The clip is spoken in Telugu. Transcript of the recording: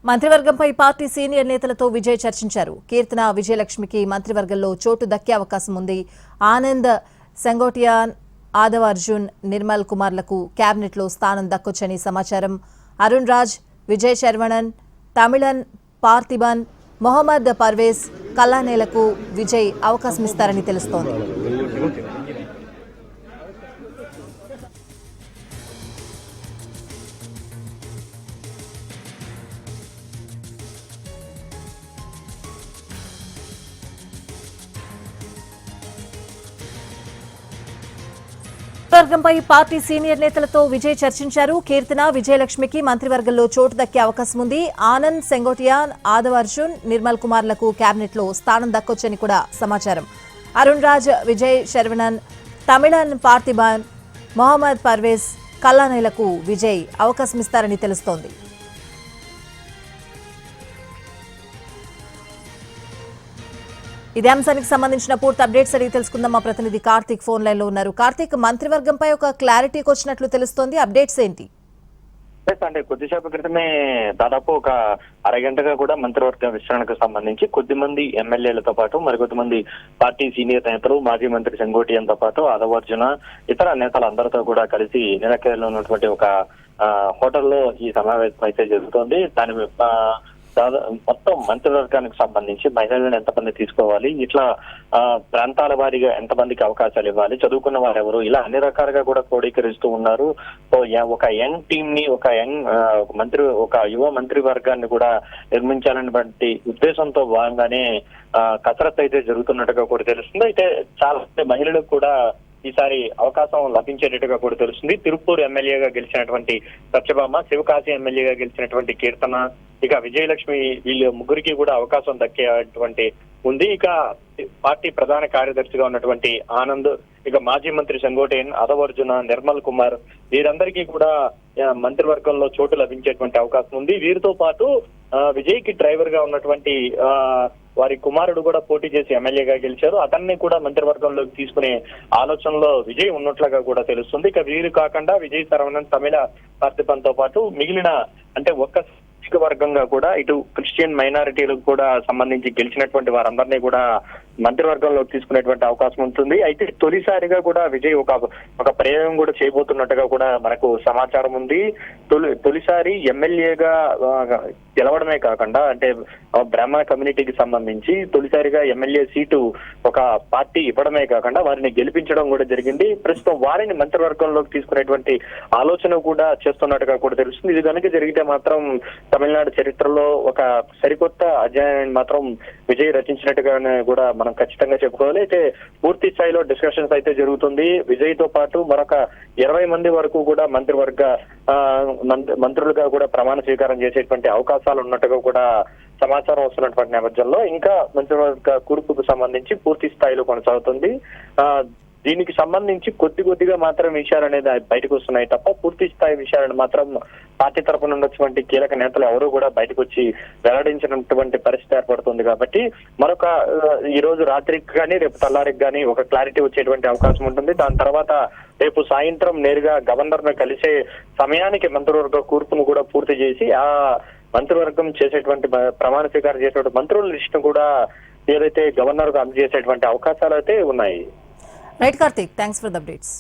మంత్రివర్గంపై పార్టీ సీనియర్ నేతలతో విజయ్ చర్చించారు. కీర్తన విజయలక్ష్మికి మంత్రివర్గంలో చోటు దక్కే అవకాశం ఉంది. ఆనంద్ సెంగోటియాన్, ఆదవ్ అర్జున్, నిర్మల్ కుమార్లకు కేబినెట్లో స్థానం దక్కొచ్చని సమాచారం. అరుణ్ రాజ్, విజయ్ శరవణన్, తమిళన్ పార్థిబన్, మొహమ్మద్ పర్వేజ్, కల్లానేలకు విజయ్ అవకాశమిస్తారని తెలుస్తోంది. మంత్రివర్గంపై పార్టీ సీనియర్ నేతలతో విజయ్ చర్చించారు. కీర్తన విజయలక్ష్మికి మంత్రివర్గంలో చోటు దక్కే అవకాశం ఉంది. ఆనంద్ సెంగోటియాన్, ఆదవ్ అర్జున్, నిర్మల్ కుమార్లకు కేబినెట్లో స్థానం దక్కొచ్చని కూడా సమాచారం. అరుణ్ రాజ్, విజయ్ శరవణన్, తమిళన్ పార్థిబన్, మొహమ్మద్ పర్వేజ్, కల్లానేలకు విజయ్ అవకాశమిస్తారని తెలుస్తోంది. ఇదే అంశానికి సంబంధించిన పూర్తి అప్డేట్స్ అడిగి తెలుసుకుందాం. మా ప్రతినిధి కార్తీక్ ఫోన్ లైన్ లో ఉన్నారు. కార్తీక్, మంత్రివర్గంపై ఒక క్లారిటీకి వచ్చినట్లు తెలుస్తోంది, అప్డేట్స్ ఏంటి? అంటే కొద్దిసేపు క్రితమే దాదాపు ఒక అరగంటగా కూడా మంత్రివర్గ విస్తరణకు సంబంధించి కొద్దిమంది ఎమ్మెల్యేలతో పాటు మరికొద్దిమంది పార్టీ సీనియర్ నేతలు, మాజీ మంత్రి సెంగోటియన్తో పాటు ఆదవ్ అర్జున, ఇతర నేతలందరితో కూడా కలిసి నిలకడలో ఉన్నటువంటి ఒక హోటల్లో ఈ సమావేశం అయితే జరుగుతోంది. దాని మొత్తం మంత్రివర్గానికి సంబంధించి మహిళలను ఎంతమంది తీసుకోవాలి, ఇట్లా ప్రాంతాల వారీగా ఎంతమందికి అవకాశాలు ఇవ్వాలి, చదువుకున్న వారు ఎవరు, ఇలా అన్ని రకాలుగా కూడా క్రోడీకరిస్తూ ఉన్నారు. ఒక యంగ్ టీమ్ ని, ఒక యువ మంత్రివర్గాన్ని కూడా నిర్మించాలన్నటువంటి ఉద్దేశంతో భాగంగానే కసరత్తు అయితే జరుగుతున్నట్టుగా కూడా తెలుస్తుంది. అయితే చాలా మహిళలకు కూడా ఈసారి అవకాశం లభించేటట్టుగా కూడా తెలుస్తుంది. తిరుపూర్ ఎమ్మెల్యేగా గెలిచినటువంటి సత్యభామ, శివకాశి ఎమ్మెల్యేగా గెలిచినటువంటి కీర్తన, ఇక విజయలక్ష్మి, వీళ్ళ ముగ్గురికి కూడా అవకాశం దక్కేటువంటి ఉంది. ఇక పార్టీ ప్రధాన కార్యదర్శిగా ఉన్నటువంటి ఆనంద్, ఇక మాజీ మంత్రి సెంగోటియన్, ఆదవ్ అర్జున, నిర్మల్ కుమార్, వీరందరికీ కూడా మంత్రివర్గంలో చోటు లభించేటువంటి అవకాశం ఉంది. వీరితో పాటు విజయ్ కి డ్రైవర్ గా ఉన్నటువంటి వారి కుమారుడు కూడా పోటీ చేసి ఎమ్మెల్యేగా గెలిచారు. అతన్ని కూడా మంత్రివర్గంలోకి తీసుకునే ఆలోచనలో విజయ్ ఉన్నట్లుగా కూడా తెలుస్తుంది. ఇక వీరు కాకుండా విజయ్ శరవణన్, తమిళ పార్థిబన్ తో పాటు మిగిలిన అంటే ఒక్క వర్గంగా కూడా ఇటు క్రిస్టియన్ మైనారిటీలకు కూడా సంబంధించి గెలిచినటువంటి వారందరినీ కూడా మంత్రివర్గంలో తీసుకునేటువంటి అవకాశం ఉంటుంది. అయితే తొలిసారిగా కూడా విజయ్ ఒక ప్రయోగం కూడా చేయబోతున్నట్టుగా కూడా మనకు సమాచారం ఉంది. తొలిసారి ఎమ్మెల్యేగా గెలవడమే కాకుండా అంటే బ్రాహ్మణ కమ్యూనిటీకి సంబంధించి తొలిసారిగా ఎమ్మెల్యే సీటు ఒక పార్టీ ఇవ్వడమే కాకుండా వారిని గెలిపించడం కూడా జరిగింది. ప్రస్తుతం వారిని మంత్రివర్గంలోకి తీసుకునేటువంటి ఆలోచన కూడా చేస్తున్నట్టుగా కూడా తెలుస్తుంది. ఇది కనుక జరిగితే మాత్రం తమిళనాడు చరిత్రలో ఒక సరికొత్త అధ్యాయాన్ని మాత్రం విజయ్ రచించినట్టుగానే కూడా మనం ఖచ్చితంగా చెప్పుకోవాలి. అయితే పూర్తి స్థాయిలో డిస్కషన్స్ అయితే జరుగుతుంది. విజయ్ తో పాటు మరొక 20 మంది వరకు కూడా మంత్రులుగా కూడా ప్రమాణ స్వీకారం చేసేటువంటి అవకాశాలు ఉన్నట్టుగా కూడా సమాచారం వస్తున్నటువంటి నేపథ్యంలో ఇంకా మంత్రివర్గ కూర్పుకు సంబంధించి పూర్తి స్థాయిలో కొనసాగుతుంది. దీనికి సంబంధించి కొద్దిగా మాత్రం విషయాలు అనేది బయటకు వస్తున్నాయి తప్ప పూర్తి స్థాయి విషయాలను మాత్రం పార్టీ తరఫున ఉన్నటువంటి కీలక నేతలు ఎవరు కూడా బయటకు వచ్చి వెల్లడించినటువంటి పరిస్థితి ఏర్పడుతుంది. కాబట్టి ఈ రోజు రాత్రికి కానీ రేపు తెల్లారికి కానీ ఒక క్లారిటీ వచ్చేటువంటి అవకాశం ఉంటుంది. దాని తర్వాత రేపు సాయంత్రం నేరుగా గవర్నర్ ను కలిసే సమయానికి మంత్రివర్గ కూర్పును కూడా పూర్తి చేసి ఆ మంత్రివర్గం చేసేటువంటి ప్రమాణ స్వీకారం చేసేటువంటి మంత్రుల లిస్టును కూడా ఏదైతే గవర్నర్ కు అందజేసేటువంటి అవకాశాలు అయితే ఉన్నాయి. Right Karthik, thanks for the updates.